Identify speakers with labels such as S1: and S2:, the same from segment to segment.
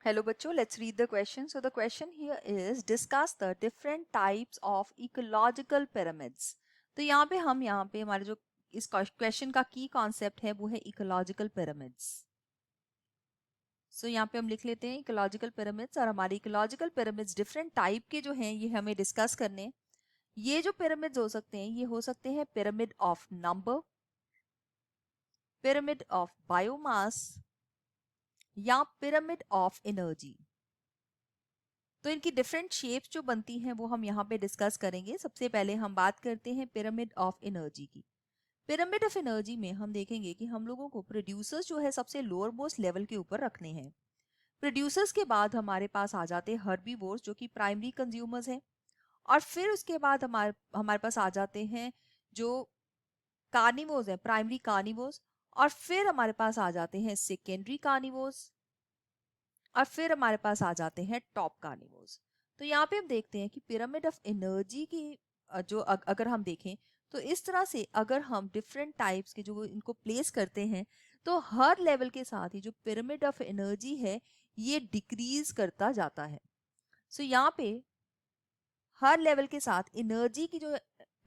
S1: Hello बच्चों, let's read the question. So the question here is discuss the different types of ecological pyramids. तो यहाँ पे हमारे जो इस क्वेश्चन का की कॉन्सेप्ट है वो है इकोलॉजिकल पिरामिड्स. सो यहाँ पे हम लिख लेते हैं इकोलॉजिकल पिरामिड्स और हमारे इकोलॉजिकल पिरामिड्स डिफरेंट टाइप के जो हैं ये हमें डिस्कस करने हैं. ये जो पिरामिड्स हो सकते हैं ये हो सकते हैं pyramid of number, pyramid of biomass या पिरामिड ऑफ एनर्जी. तो इनकी डिफरेंट शेप्स जो बनती हैं वो हम यहाँ पे डिस्कस करेंगे. सबसे पहले हम बात करते हैं पिरामिड ऑफ एनर्जी की. पिरामिड ऑफ एनर्जी में हम देखेंगे कि हम लोगों को प्रोड्यूसर्स जो है सबसे लोअर मोस्ट लेवल के ऊपर रखने हैं. प्रोड्यूसर्स के बाद हमारे पास आ जाते हैं हर्बीवोर्स जो कि प्राइमरी कंज्यूमर्स हैं. और फिर उसके बाद हमारे हमारे पास आ जाते हैं जो कार्निवोर्स हैं, प्राइमरी कार्निवोर्स. और फिर हमारे पास आ जाते हैं सेकेंडरी कार्निवोर्स. और फिर हमारे पास आ जाते हैं टॉप कार्निवोर्स. तो यहाँ पे हम देखते हैं कि पिरामिड ऑफ एनर्जी की जो अगर हम देखें तो इस तरह से अगर हम डिफरेंट टाइप्स के जो इनको प्लेस करते हैं तो हर लेवल के साथ ही जो पिरामिड ऑफ एनर्जी है ये डिक्रीज करता जाता है. सो यहाँ पे हर लेवल के साथ एनर्जी की जो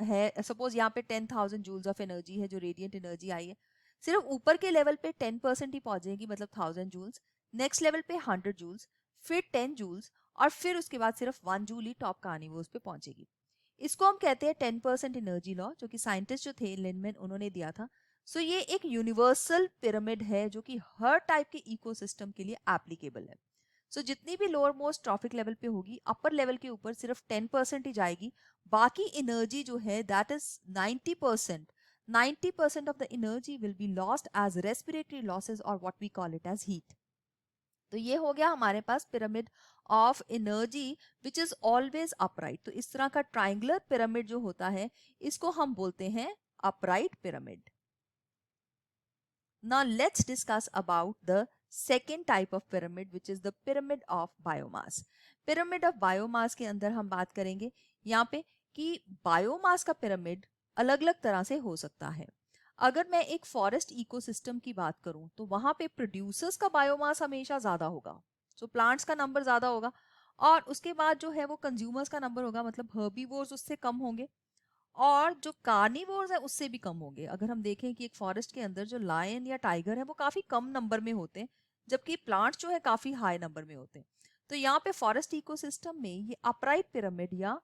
S1: है, सपोज यहाँ पे 10,000 जूल्स ऑफ एनर्जी है जो रेडिएंट एनर्जी आई है, सिर्फ ऊपर के लेवल पे 10% ही पहुंचेगी, मतलब 1000 जूल्स. नेक्स्ट लेवल पे 100 जूल्स, फिर 10 जूल्स और फिर उसके बाद सिर्फ 1 जूल ही टॉप कार्निवोर्स पे पहुंचेगी. इसको हम कहते हैं 10% एनर्जी लॉ, जो कि साइंटिस्ट जो थे लिंडमैन उन्होंने दिया था. सो ये एक यूनिवर्सल पिरामिड है जो कि हर टाइप के इकोसिस्टम के लिए एप्लीकेबल है. सो जितनी भी लोअर मोस्ट ट्रॉफिक लेवल पे होगी अपर लेवल के ऊपर सिर्फ 10% ही जाएगी. बाकी एनर्जी जो है that is 90%. 90% of the energy will be lost as respiratory losses or what we call it as heat. तो ये हो गया हमारे पास pyramid of energy which is always upright. तो इस तरह का ट्राइंगुलर पिरामिड जो होता है इसको हम बोलते हैं upright pyramid. Now let's discuss about the second type of pyramid which is the pyramid of biomass. pyramid of biomass के अंदर हम बात करेंगे यहाँ पे कि बायोमास का पिरामिड अलग अलग तरह से हो सकता है. अगर मैं एक फॉरेस्ट इकोसिस्टम की बात करूं तो वहां पे प्रोड्यूसर्स का बायोमास हमेशा ज्यादा होगा, सो प्लांट्स का नंबर ज्यादा होगा. और उसके बाद जो है वो कंज्यूमर्स का नंबर होगा, मतलब हर्बीवोर्स उससे कम होंगे और जो कार्निवोर्स है उससे भी कम होंगे. अगर हम देखें कि एक फॉरेस्ट के अंदर जो लायन या टाइगर है वो काफी कम नंबर में होते हैं जबकि प्लांट्स जो है काफी हाई नंबर में होते हैं. तो यहाँ पे फॉरेस्ट इकोसिस्टम में ये अपराइट पिरामिड या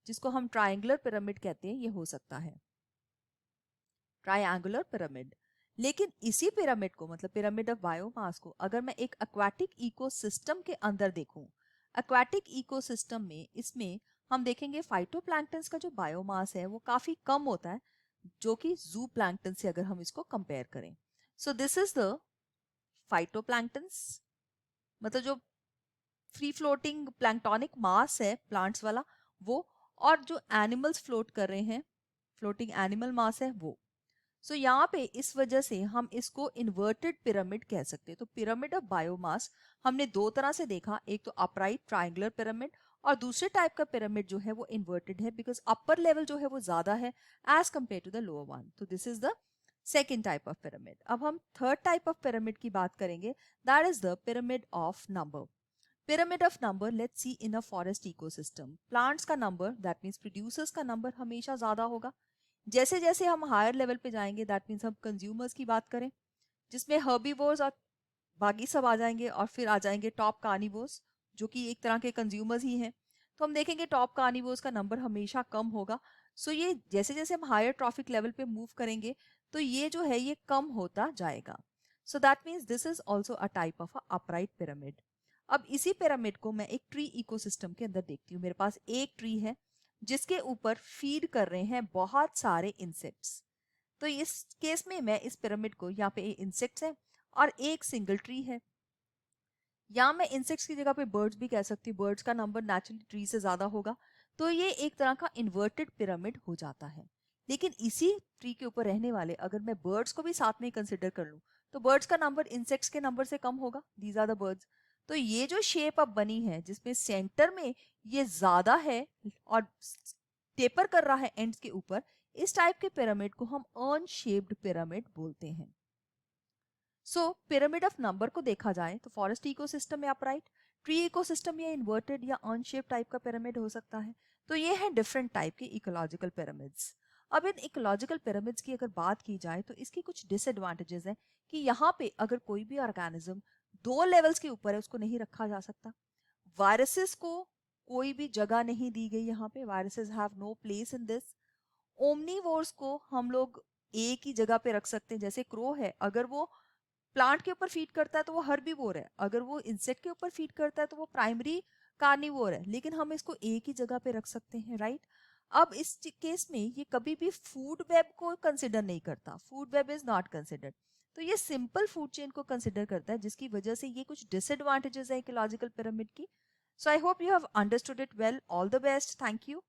S1: जिसको हम ट्रायंगुलर पिरामिड कहते हैं ये हो सकता है, ट्रायंगुलर पिरामिड. लेकिन इसी पिरामिड को, मतलब पिरामिड ऑफ बायोमास को, अगर मैं एक एक्वाटिक इकोसिस्टम के अंदर देखूं, एक्वाटिक इकोसिस्टम में इसमें हम देखेंगे फाइटोप्लैंक्टन्स का जो बायोमास है वो काफी कम होता है जो कि जू प्लैंक्टन से अगर हम इसको कंपेयर करें. So this is the phytoplanktons, मतलब जो फ्री फ्लोटिंग प्लैंक्टोनिक मास है प्लांट्स वाला वो, और जो एनिमल्स फ्लोट कर रहे हैं, फ्लोटिंग एनिमल मास है वो. सो यहाँ पे इस वजह से हम इसको इन्वर्टेड पिरामिड कह सकते हैं. तो पिरामिड ऑफ बायोमास हमने दो तरह से देखा, एक तो अपराइट ट्रायंगुलर पिरामिड और दूसरे टाइप का पिरामिड जो है वो इन्वर्टेड है बिकॉज अपर लेवल जो है वो ज्यादा है as compare to the lower one. तो this is the second type of pyramid. अब हम थर्ड टाइप ऑफ पिरामिड की बात करेंगे, that is the pyramid of number. Pyramid of number, let's see in a forest ecosystem, plants का number that means producers का number हमेशा ज्यादा होगा. जैसे जैसे हम हायर लेवल पे जाएंगे दैट मीन्स हम कंज्यूमर्स की बात करें जिसमें हर्बीवोर्स और बाकी सब आ जाएंगे और फिर आ जाएंगे टॉप कार्निवोर्स जो कि एक तरह के कंज्यूमर्स ही हैं. तो हम देखेंगे टॉप कार्निवोर्स का नंबर हमेशा कम होगा. सो ये जैसे जैसे हम हायर ट्रॉफिक लेवल पे मूव करेंगे तो ये जो है ये कम होता जाएगा. So that means this is also a type of a upright pyramid. अब इसी पिरामिड को मैं एक ट्री इकोसिस्टम के अंदर देखती हूँ. मेरे पास एक ट्री है जिसके ऊपर फीड कर रहे हैं बहुत सारे इंसेक्ट्स. तो इस केस में मैं इस पिरामिड को, यहाँ पे इंसेक्ट्स है और एक सिंगल ट्री है, या मैं इंसेक्ट्स की जगह पे बर्ड्स भी कह सकती हूँ, बर्ड्स का नंबर नेचुरली ट्री से ज्यादा होगा. तो ये एक तरह का इन्वर्टेड पिरामिड हो जाता है. लेकिन इसी ट्री के ऊपर रहने वाले अगर मैं बर्ड्स को भी साथ में कंसिडर कर लूँ तो बर्ड्स का नंबर इंसेक्ट्स के नंबर से कम होगा. These are the birds. तो ये जो शेप अब बनी है जिसमें सेंटर में ये ज्यादा है और टेपर कर रहा है एंड्स के ऊपर, इस टाइप के पिरामिड को हम अर्न शेप्ड पिरामिड बोलते हैं. सो पिरामिड ऑफ नंबर को देखा जाए तो फॉरेस्ट इकोसिस्टम में अपराइट, ट्री इकोसिस्टम या इन्वर्टेड या अन शेप टाइप का पिरामिड हो सकता है। तो ये है डिफरेंट टाइप के इकोलॉजिकल पिरामिड्स। अब इन इकोलॉजिकल पिरामिड्स की अगर बात की जाए तो इसकी कुछ डिसएडवांटेजेस हैं कि यहाँ पे अगर कोई भी ऑर्गेनिज्म 2 लेवल्स के ऊपर है उसको नहीं रखा जा सकता। वायरसेस को कोई भी जगह नहीं दी गई यहाँ पे, viruses have no place in this. Omnivores को हम लोग एक ही जगह पे रख सकते हैं, जैसे क्रो है, अगर वो प्लांट के ऊपर फीड करता है तो वो हर्बीवोर है, अगर वो इंसेक्ट के ऊपर फीड करता है तो वो प्राइमरी कार्निवोर है, लेकिन हम इसको एक ही जगह पे रख सकते हैं, राइट। अब इस केस में ये कभी भी फूड वेब को कंसिडर नहीं करता, food web is not considered. तो ये सिंपल फूड चेन को कंसिडर करता है, जिसकी वजह से ये कुछ डिसएडवांटेजेस है इकोलॉजिकल पिरामिड की। So I hope you have understood it well. All the best, thank you.